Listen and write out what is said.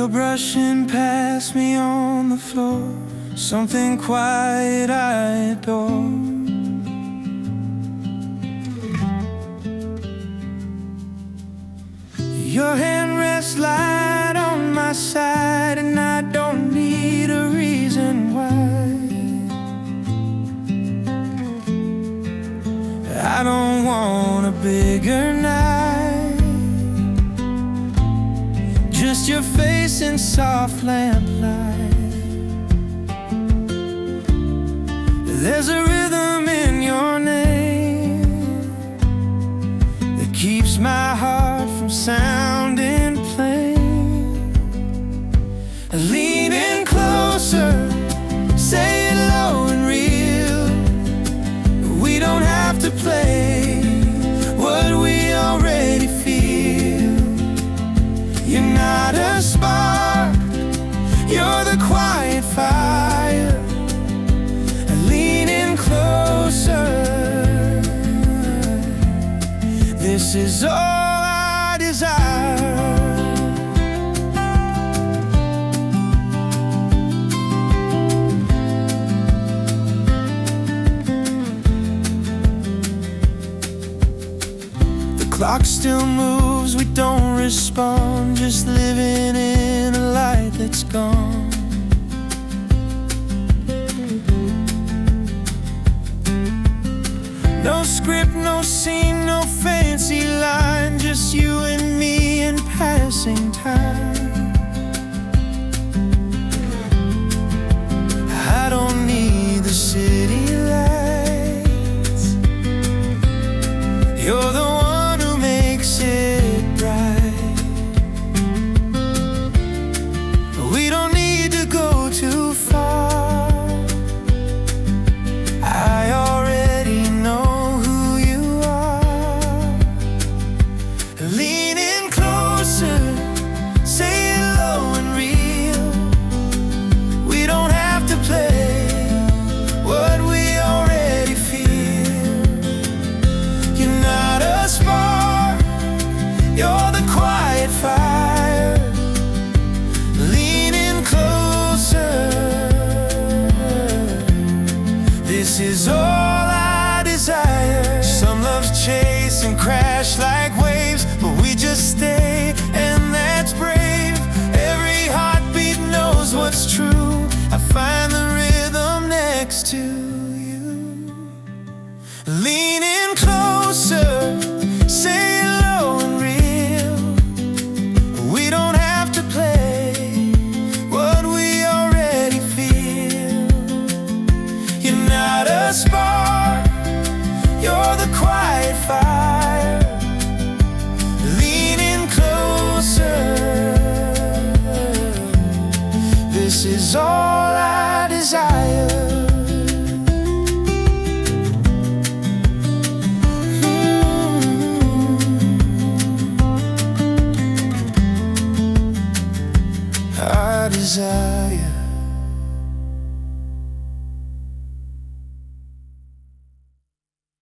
You're brushing past me on the floor, something quiet I adore. Your hand rests light on my side, and I don't need a reason why. I don't want a bigger night, just your face in soft lamplight. There's a rhythm in your name that keeps my heart from sounding plain. Lean in closer, say it low and real. We don't have to play what we already feel. You're not a spark, you're the quiet fire. Lean in closer, this is all I desire. The clock still moves, we don't respond, just living in a light that's gone. No script, no scene, no fancy line, just you and me in passing time. I don't need the city lights, you're the one who makes it bright. We don't need to go too far, I already know. Lean in closer, say it low and real. We don't have to play what we already feel. You're not a spark, you're the quiet fire. Lean in closer, this is all I desire. Some loves chase and crash like waves, but we just stay, and that's brave. Every heartbeat knows what's true. I find the rhythm next to you. Lean in closer, say it low and real. We don't have to play what we already feel. You're not a spark, you're the quiet fire. Lean in closer, this is all I desire. I desire.